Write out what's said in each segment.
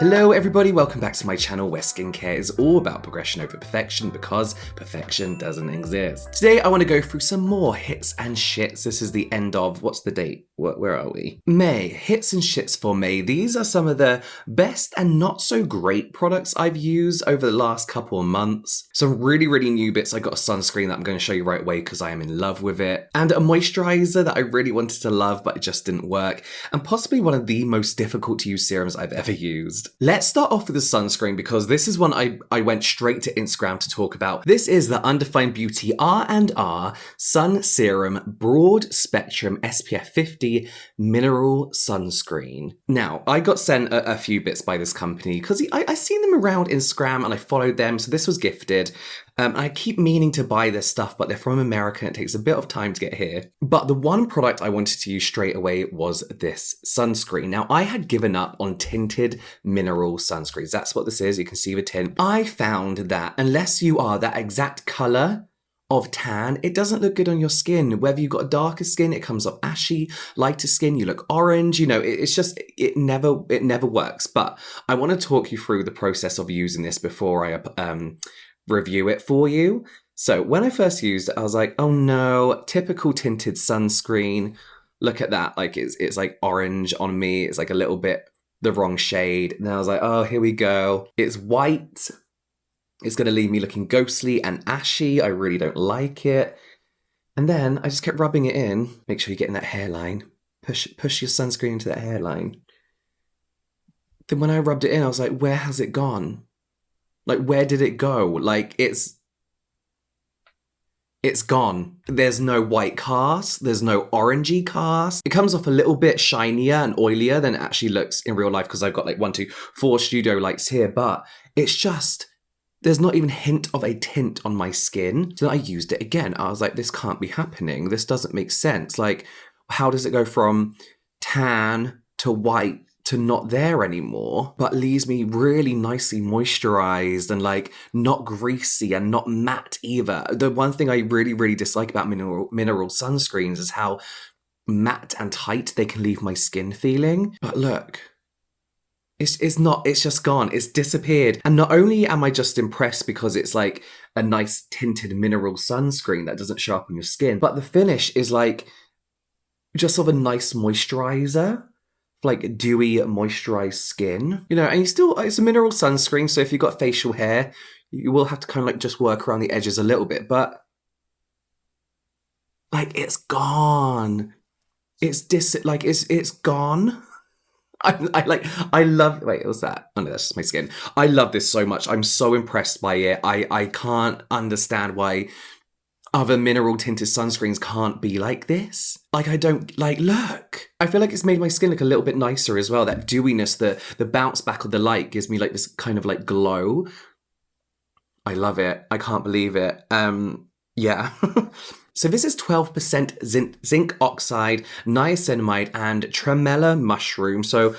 Hello everybody, welcome back to my channel where skincare is all about progression over perfection because perfection doesn't exist. Today I want to go through some more hits and shits. This is the end of, what's the date? Where are we? May. Hits and shits for May. These are some of the best and not so great products I've used over the last couple of months. Some really new bits. I got a sunscreen that I'm going to show you right away because I am in love with it. And a moisturizer that I really wanted to love but it just didn't work. And possibly one of the most difficult to use serums I've ever used. Let's start off with the sunscreen because this is one I went straight to Instagram to talk about. This is the Undefined Beauty R&R SUN SERUM Broad Spectrum SPF 50 Mineral Sunscreen. Now, I got sent a few bits by this company because I seen them around Instagram and I followed them, so this was gifted. I keep meaning to buy this stuff, but they're from America and it takes a bit of time to get here. But the one product I wanted to use straight away was this sunscreen. Now, I had given up on tinted mineral sunscreens. That's what this is. You can see the tint. I found that unless you are that exact color of tan, it doesn't look good on your skin. Whether you've got darker skin, it comes up ashy, lighter skin, you look orange, you know, it never works. But I want to talk you through the process of using this before I review it for you. So when I first used it, I was like, oh no, typical tinted sunscreen. Look at that, like it's like orange on me. It's like a little bit the wrong shade. And I was like, oh, here we go. It's white. It's gonna leave me looking ghostly and ashy. I really don't like it. And then I just kept rubbing it in. Make sure you get in that hairline. Push your sunscreen into that hairline. Then when I rubbed it in, I was like, where has it gone? Like, where did it go? Like, it's gone. There's no white cast. There's no orangey cast. It comes off a little bit shinier and oilier than it actually looks in real life because I've got like 4 studio lights here, but it's just, there's not even a hint of a tint on my skin. So I used it again. I was like, this can't be happening. This doesn't make sense. Like, how does it go from tan to white to not there anymore, but leaves me really nicely moisturized and like not greasy and not matte either. The one thing I really dislike about mineral sunscreens is how matte and tight they can leave my skin feeling. But look, it's just gone. It's disappeared. And not only am I just impressed because it's like a nice tinted mineral sunscreen that doesn't show up on your skin, but the finish is like just sort of a nice moisturizer. Like dewy moisturized skin, you know, and it's a mineral sunscreen, so if you've got facial hair, you will have to kind of like just work around the edges a little bit, but like it's gone. It's gone. I love, wait, what's that? Oh no, that's just my skin. I love this so much. I'm so impressed by it. I can't understand why other mineral tinted sunscreens can't be like this. Like, I don't, like, look. I feel like it's made my skin look a little bit nicer as well. That dewiness, the bounce back of the light gives me like this kind of like glow. I love it. I can't believe it. Yeah. So this is 12% zinc oxide, niacinamide, and tremella mushroom. So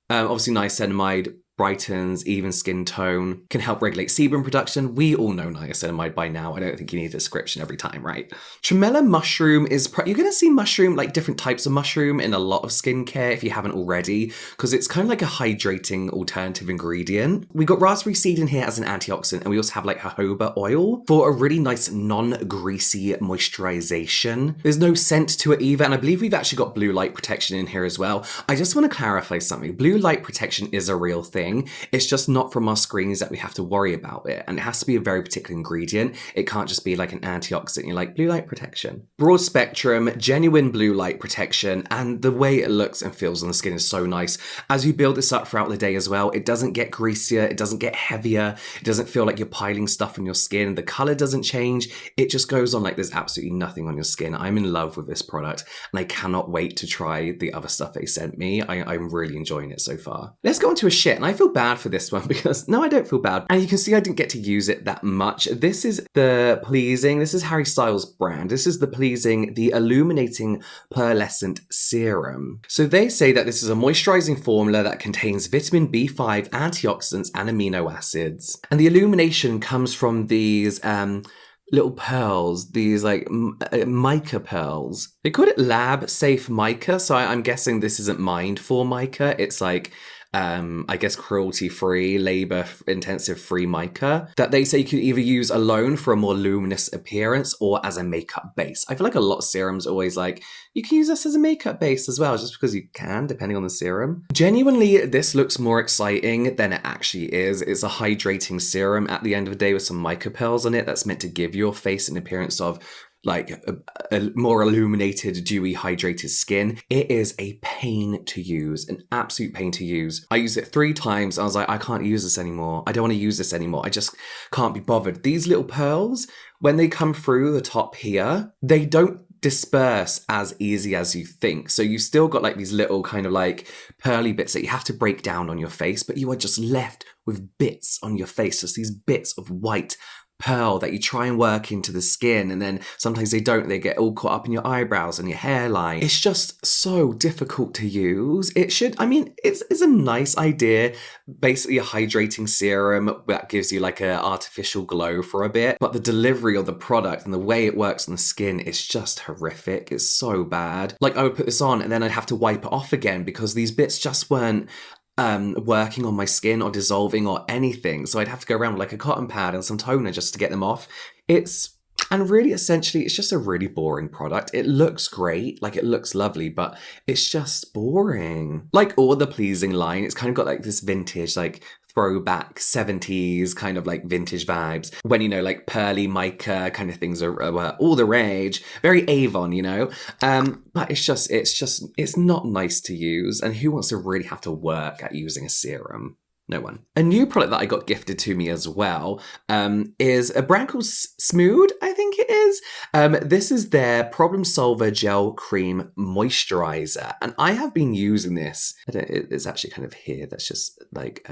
obviously niacinamide brightens, even skin tone, can help regulate sebum production. We all know niacinamide by now. I don't think you need a description every time, right? Tremella mushroom is, you're going to see mushroom, like different types of mushroom in a lot of skincare if you haven't already, because it's kind of like a hydrating alternative ingredient. We got raspberry seed in here as an antioxidant, and we also have like jojoba oil for a really nice non-greasy moisturization. There's no scent to it either, and I believe we've actually got blue light protection in here as well. I just want to clarify something. Blue light protection is a real thing. It's just not from our screens that we have to worry about it. And it has to be a very particular ingredient. It can't just be like an antioxidant. You're like, blue light protection. Broad spectrum, genuine blue light protection. And the way it looks and feels on the skin is so nice. As you build this up throughout the day as well, it doesn't get greasier. It doesn't get heavier. It doesn't feel like you're piling stuff on your skin. The color doesn't change. It just goes on like there's absolutely nothing on your skin. I'm in love with this product and I cannot wait to try the other stuff they sent me. I'm really enjoying it so far. Let's go on to a shit. And I feel bad for this one because, no, I don't feel bad. And you can see I didn't get to use it that much. This is the Pleasing, this is Harry Styles' brand. This is the Pleasing, the Illuminating Pearlescent Serum. So they say that this is a moisturizing formula that contains vitamin B5, antioxidants, and amino acids. And the illumination comes from these little pearls, these like mica pearls. They call it lab safe mica, so I'm guessing this isn't mined for mica. It's like I guess cruelty-free, labor-intensive free mica that they say you could either use alone for a more luminous appearance or as a makeup base. I feel like a lot of serums are always like, you can use this as a makeup base as well, just because you can, depending on the serum. Genuinely, this looks more exciting than it actually is. It's a hydrating serum at the end of the day with some mica pearls on it that's meant to give your face an appearance of like a more illuminated, dewy, hydrated skin. It is a pain to use, an absolute pain to use. I used it 3 times. I was like, I can't use this anymore. I don't want to use this anymore. I just can't be bothered. These little pearls, when they come through the top here, they don't disperse as easy as you think. So you still got like these little kind of like pearly bits that you have to break down on your face, but you are just left with bits on your face, just these bits of white pearl that you try and work into the skin, and then sometimes they don't. They get all caught up in your eyebrows and your hairline. It's just so difficult to use. It's a nice idea, basically a hydrating serum that gives you like an artificial glow for a bit, but the delivery of the product and the way it works on the skin is just horrific. It's so bad. Like, I would put this on and then I'd have to wipe it off again because these bits just weren't working on my skin or dissolving or anything. So I'd have to go around with like a cotton pad and some toner just to get them off. And really, essentially, it's just a really boring product. It looks great, like it looks lovely, but it's just boring. Like all the Pleasing line, it's kind of got like this vintage, like throwback 70s kind of like vintage vibes. When, you know, like pearly mica kind of things are all the rage. Very Avon, you know? But it's not nice to use. And who wants to really have to work at using a serum? No one. A new product that I got gifted to me as well is a brand called Smood, I think it is. This is their Problem Solver Gel Cream Moisturizer. And I have been using this. It's actually kind of here. That's just like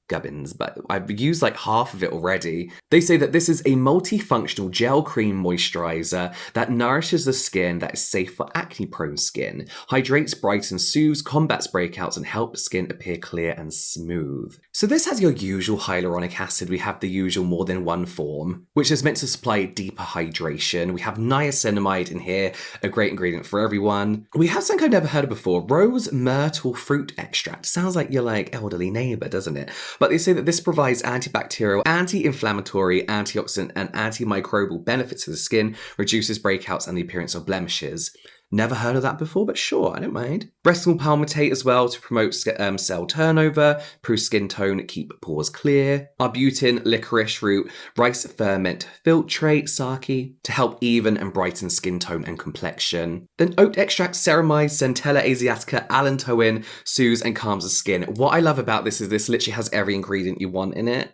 gubbins, but I've used like half of it already. They say that this is a multifunctional gel cream moisturizer that nourishes the skin, that is safe for acne-prone skin, hydrates, brightens, soothes, combats breakouts, and helps skin appear clear and smooth. So this has your usual hyaluronic acid. We have the usual more than one form, which is meant to supply deeper hydration. We have niacinamide in here, a great ingredient for everyone. We have something I've never heard of before, rose myrtle fruit extract. Sounds like your like elderly neighbor, doesn't it? But they say that this provides antibacterial, anti-inflammatory, antioxidant, and antimicrobial benefits to the skin, reduces breakouts and the appearance of blemishes. Never heard of that before, but sure, I don't mind. Retinol palmitate as well to promote cell turnover, improve skin tone, keep pores clear. Arbutin, licorice root, rice ferment filtrate, sake, to help even and brighten skin tone and complexion. Then oat extract, ceramide, centella asiatica, allantoin, soothes and calms the skin. What I love about this is this literally has every ingredient you want in it.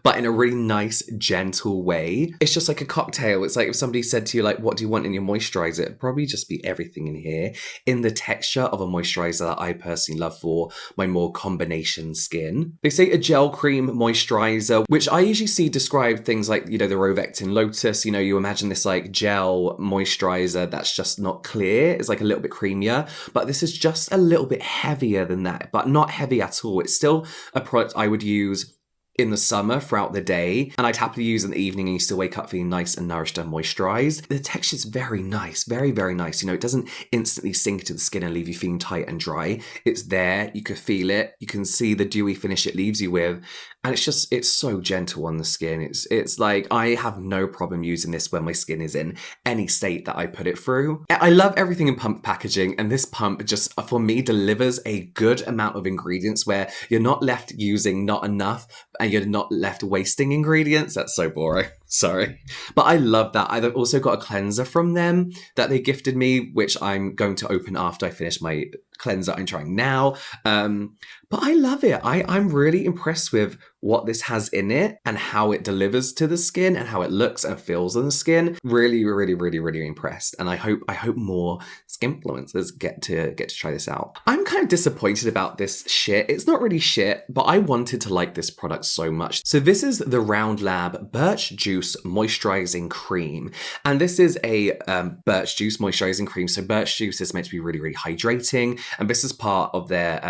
But in a really nice, gentle way. It's just like a cocktail. It's like if somebody said to you, like, what do you want in your moisturizer? It'd probably just be everything in here in the texture of a moisturizer that I personally love for my more combination skin. They say a gel cream moisturizer, which I usually see describe things like, you know, the Rovectin Lotus. You know, you imagine this like gel moisturizer that's just not clear. It's like a little bit creamier, but this is just a little bit heavier than that, but not heavy at all. It's still a product I would use in the summer throughout the day, and I'd happily use in the evening and you still wake up feeling nice and nourished and moisturized. The texture's very nice, very, very nice. You know, it doesn't instantly sink into the skin and leave you feeling tight and dry. It's there, you can feel it, you can see the dewy finish it leaves you with, and it's so gentle on the skin. It's like, I have no problem using this when my skin is in any state that I put it through. I love everything in pump packaging, and this pump just, for me, delivers a good amount of ingredients where you're not left using not enough, and you're not left wasting ingredients. That's so boring. Sorry. But I love that. I've also got a cleanser from them that they gifted me, which I'm going to open after I finish my cleanser I'm trying now. But I love it. I'm really impressed with what this has in it and how it delivers to the skin and how it looks and feels on the skin. Really, really, really, really impressed. And I hope more skinfluencers get to try this out. I'm kind of disappointed about this shit. It's not really shit, but I wanted to like this product so much. So this is the Round Lab Birch Juice Juice Moisturizing Cream. And this is a Birch Juice Moisturizing Cream. So Birch Juice is meant to be really, really hydrating. And this is part of their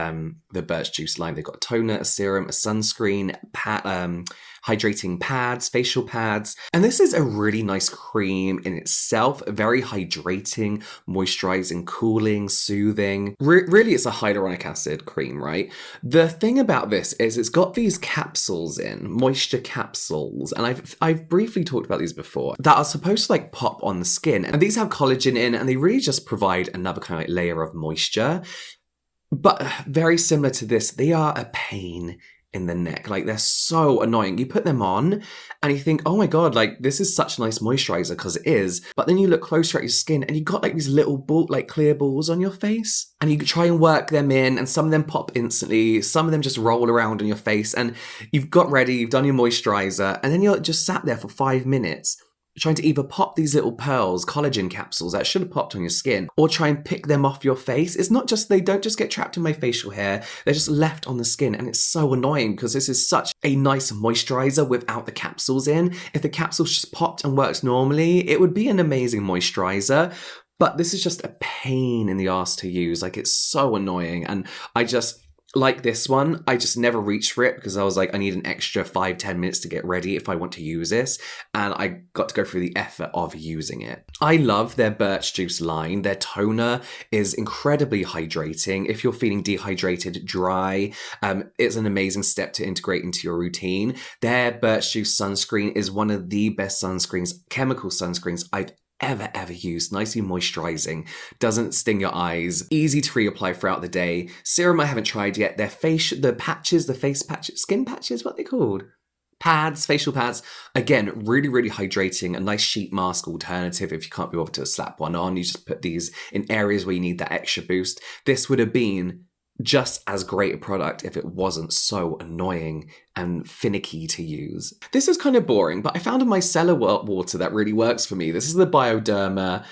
the Birch Juice line. They've got a toner, a serum, a sunscreen, hydrating pads, facial pads. And this is a really nice cream in itself, very hydrating, moisturizing, cooling, soothing. Really, it's a hyaluronic acid cream, right? The thing about this is it's got these capsules in, moisture capsules, and I've briefly talked about these before, that are supposed to like pop on the skin. And these have collagen in, and they really just provide another kind of like layer of moisture. But very similar to this, they are a pain in the neck. Like, they're so annoying. You put them on and you think, oh my god, like this is such a nice moisturizer, because it is. But then you look closer at your skin and you got like these little like clear balls on your face, and you try and work them in, and some of them pop instantly, some of them just roll around on your face, and you've got ready, you've done your moisturizer, and then you're just sat there for 5 minutes trying to either pop these little pearls, collagen capsules that should have popped on your skin, or try and pick them off your face. It's not just, they don't just get trapped in my facial hair, they're just left on the skin, and it's so annoying because this is such a nice moisturizer without the capsules in. If the capsules just popped and worked normally, it would be an amazing moisturizer. But this is just a pain in the ass to use. Like, it's so annoying, and I just, like this one, I just never reached for it because I was like, I need an extra 5-10 minutes to get ready if I want to use this. And I got to go through the effort of using it. I love their Birch Juice line. Their toner is incredibly hydrating. If you're feeling dehydrated, dry, it's an amazing step to integrate into your routine. Their Birch Juice sunscreen is one of the best sunscreens, chemical sunscreens I've ever used. Nicely moisturizing, doesn't sting your eyes, easy to reapply throughout the day. Serum I haven't tried yet. Their the patches, the face patches, skin patches, what are they called? Pads, facial pads. Again, really, really hydrating. A nice sheet mask alternative if you can't be able to slap one on. You just put these in areas where you need that extra boost. This would have been just as great a product if it wasn't so annoying and finicky to use. This is kind of boring, but I found a micellar water that really works for me. This is the Bioderma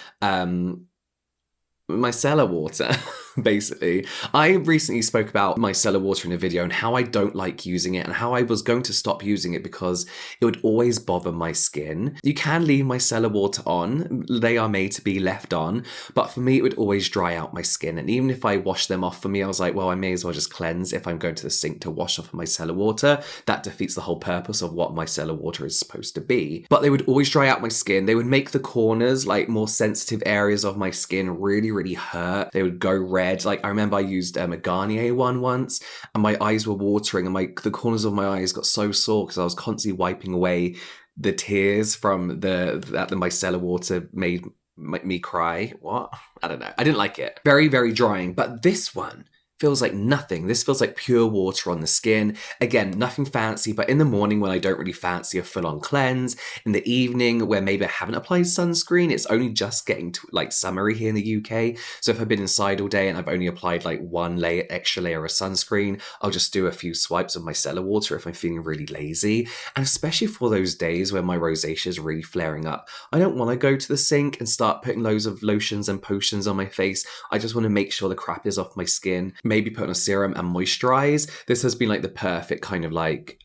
micellar water. Basically, I recently spoke about micellar water in a video and how I don't like using it and how I was going to stop using it because it would always bother my skin. You can leave micellar water on, they are made to be left on, but for me it would always dry out my skin. And even if I wash them off, for me I was like, well, I may as well just cleanse if I'm going to the sink to wash off micellar water. That defeats the whole purpose of what micellar water is supposed to be. But they would always dry out my skin. They would make the corners, like more sensitive areas of my skin, really, really hurt. They would go red. Like, I remember I used a Garnier one once and my eyes were watering and the corners of my eyes got so sore because I was constantly wiping away the tears from that the micellar water made me cry. What? I don't know. I didn't like it. Very, very drying. But this one feels like nothing. This feels like pure water on the skin. Again, nothing fancy, but in the morning when I don't really fancy a full-on cleanse, in the evening where maybe I haven't applied sunscreen, it's only just getting to like summery here in the UK. So if I've been inside all day and I've only applied like one extra layer of sunscreen, I'll just do a few swipes of micellar water if I'm feeling really lazy. And especially for those days where my rosacea is really flaring up, I don't want to go to the sink and start putting loads of lotions and potions on my face. I just want to make sure the crap is off my skin. Maybe put on a serum and moisturize. This has been like the perfect kind of like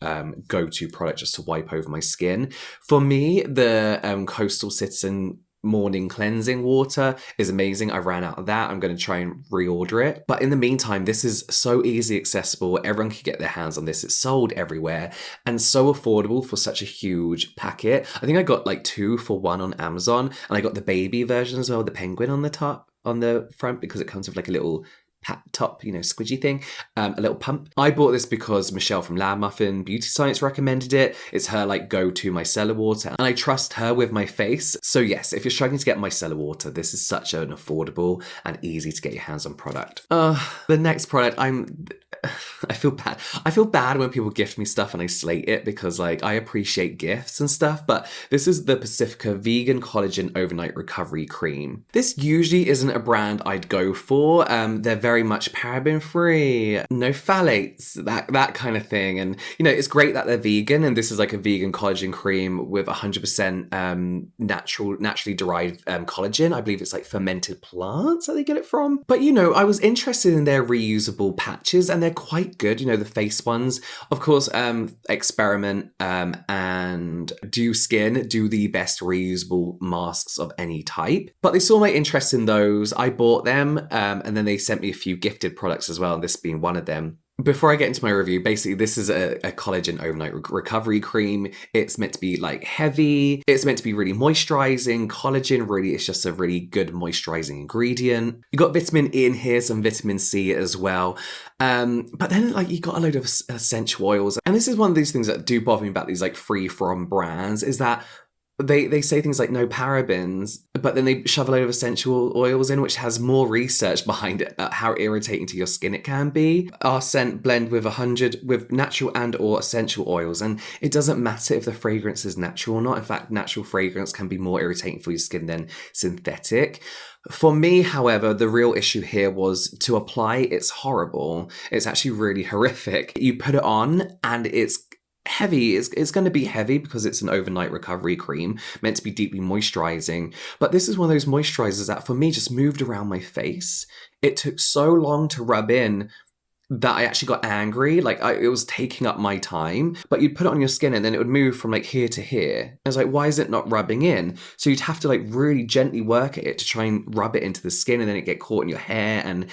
go-to product just to wipe over my skin. For me, the Coastal Citizen morning cleansing water is amazing. I ran out of that. I'm going to try and reorder it. But in the meantime, this is so easy accessible. Everyone can get their hands on this. It's sold everywhere and so affordable for such a huge packet. I think I got like 2 for 1 on Amazon, and I got the baby version as well, the penguin on the top, on the front, because it comes with like a little top, squidgy thing, a little pump. I bought this because Michelle from Lab Muffin Beauty Science recommended it. It's her like go-to micellar water, and I trust her with my face. So yes, if you're struggling to get micellar water, this is such an affordable and easy to get your hands on product. The next product, I feel bad. I feel bad when people gift me stuff and I slate it because like I appreciate gifts and stuff, but this is the Pacifica Vegan Collagen Overnight Recovery Cream. This usually isn't a brand I'd go for. They're very much paraben free, no phthalates, that kind of thing. And it's great that they're vegan, and this is like a vegan collagen cream with 100% naturally derived collagen. I believe it's like fermented plants that they get it from. But I was interested in their reusable patches, and they're quite quite good, you know, the face ones. Of course, Experiment and Do Skin do the best reusable masks of any type. But they saw my interest in those. I bought them, and then they sent me a few gifted products as well, and this being one of them. Before I get into my review, basically this is a collagen overnight recovery cream. It's meant to be like heavy. It's meant to be really moisturizing. Collagen really is just a really good moisturizing ingredient. You got vitamin E in here, some vitamin C as well. But then like you got a load of essential oils. And this is one of these things that do bother me about these like free from brands, is that they say things like no parabens, but then they shove a load of essential oils in, which has more research behind it about how irritating to your skin it can be. Our scent blend with with natural and or essential oils, and it doesn't matter if the fragrance is natural or not. In fact, natural fragrance can be more irritating for your skin than synthetic. For me, however, the real issue here was to apply. It's horrible. It's actually really horrific. You put it on and it's heavy. It's going to be heavy because it's an overnight recovery cream meant to be deeply moisturizing. But this is one of those moisturizers that for me just moved around my face. It took so long to rub in that I actually got angry. Like it was taking up my time. But you'd put it on your skin and then it would move from like here to here. I was like, why is it not rubbing in? So you'd have to like really gently work at it to try and rub it into the skin, and then it get caught in your hair, and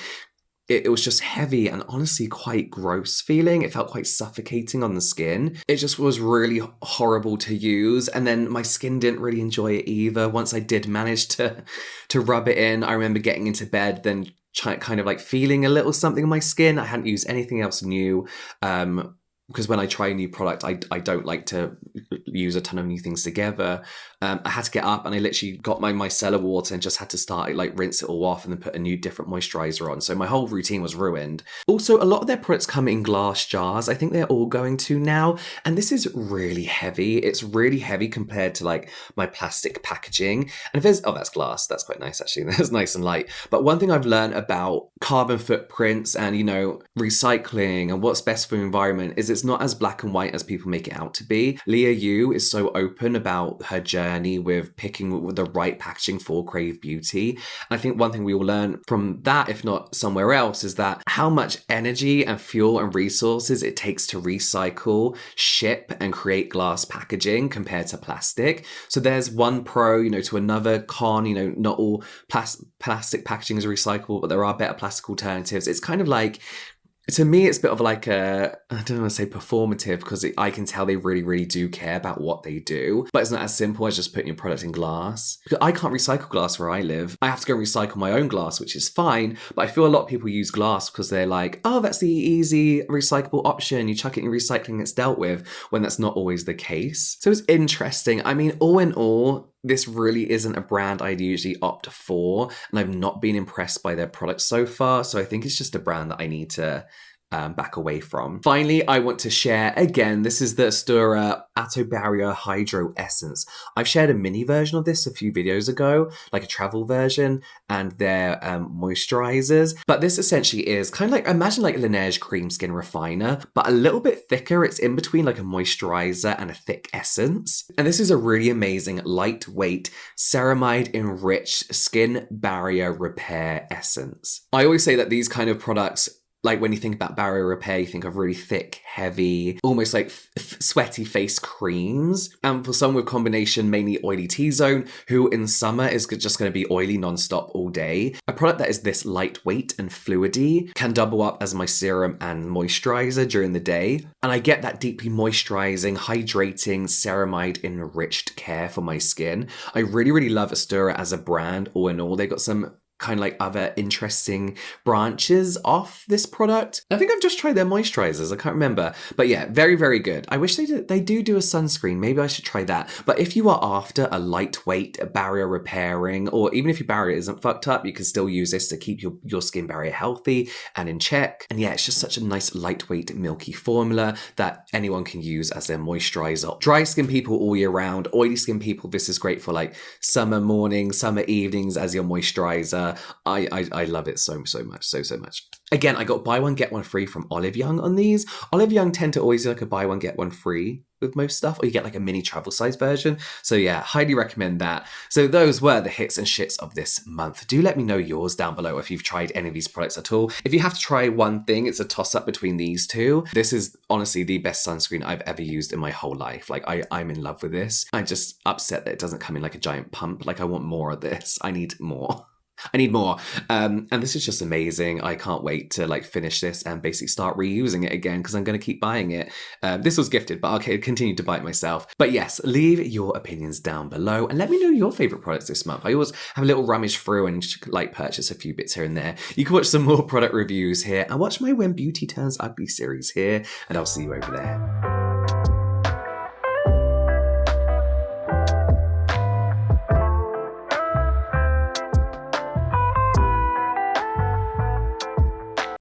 it was just heavy and honestly quite gross feeling. It felt quite suffocating on the skin. It just was really horrible to use. And then my skin didn't really enjoy it either. Once I did manage to rub it in, I remember getting into bed, then kind of like feeling a little something on my skin. I hadn't used anything else new. Because when I try a new product, I don't like to use a ton of new things together. I had to get up and I literally got my micellar water and just had to start like rinse it all off and then put a new different moisturizer on. So my whole routine was ruined. Also, a lot of their products come in glass jars. I think they're all going to now. And this is really heavy. It's really heavy compared to like my plastic packaging. And if there's, oh, that's glass. That's quite nice actually. That's nice and light. But one thing I've learned about carbon footprints and, you know, recycling and what's best for the environment is it's not as black and white as people make it out to be. Leah Yu is so open about her journey with picking the right packaging for Crave Beauty. And I think one thing we will learn from that, if not somewhere else, is that how much energy and fuel and resources it takes to recycle, ship, and create glass packaging compared to plastic. So there's one pro, you know, to another con. You know, not all plastic packaging is recyclable, but there are better plastic alternatives. It's kind of like, to me, it's a bit of like a, I don't want to say performative, because I can tell they really, really do care about what they do. But it's not as simple as just putting your product in glass. Because I can't recycle glass where I live. I have to go recycle my own glass, which is fine. But I feel a lot of people use glass because they're like, oh, that's the easy recyclable option. You chuck it in recycling, it's dealt with, when that's not always the case. So it's interesting. I mean, all in all, this really isn't a brand I'd usually opt for, and I've not been impressed by their products so far, so I think it's just a brand that I need to back away from. Finally, I want to share, again, this is the Aestura Atobarrier Hydro Essence. I've shared a mini version of this a few videos ago, like a travel version, and their moisturizers. But this essentially is kind of like, imagine like a Laneige Cream Skin Refiner, but a little bit thicker. It's in between like a moisturizer and a thick essence. And this is a really amazing, lightweight, ceramide enriched skin barrier repair essence. I always say that these kind of products, like when you think about barrier repair, you think of really thick, heavy, almost like sweaty face creams. And for someone with combination, mainly oily T-zone, who in summer is just going to be oily nonstop all day, a product that is this lightweight and fluidy can double up as my serum and moisturizer during the day. And I get that deeply moisturizing, hydrating, ceramide enriched care for my skin. I really, really love Aestura as a brand, all in all. They got some kind of like other interesting branches off this product. I think I've just tried their moisturizers. I can't remember. But yeah, very, very good. I wish they do a sunscreen. Maybe I should try that. But if you are after a lightweight barrier repairing, or even if your barrier isn't fucked up, you can still use this to keep your skin barrier healthy and in check. And yeah, it's just such a nice lightweight milky formula that anyone can use as their moisturizer. Dry skin people all year round, oily skin people, this is great for like summer mornings, summer evenings as your moisturizer. Pacifica. I love it so much, so much. Again, I got buy one get one free from Olive Young on these. Olive Young tend to always do like a buy one get one free with most stuff, or you get like a mini travel size version. So yeah, highly recommend that. So those were the hits and shits of this month. Do let me know yours down below if you've tried any of these products at all. If you have to try one thing, it's a toss up between these two. This is honestly the best sunscreen I've ever used in my whole life. Like I'm in love with this. I'm just upset that it doesn't come in like a giant pump. Like I want more of this. I need more. I need more. And this is just amazing. I can't wait to like finish this and basically start reusing it again because I'm going to keep buying it. This was gifted, but I'll continue to buy it myself. But yes, leave your opinions down below and let me know your favorite products this month. I always have a little rummage through and like purchase a few bits here and there. You can watch some more product reviews here and watch my When Beauty Turns Ugly series here, and I'll see you over there.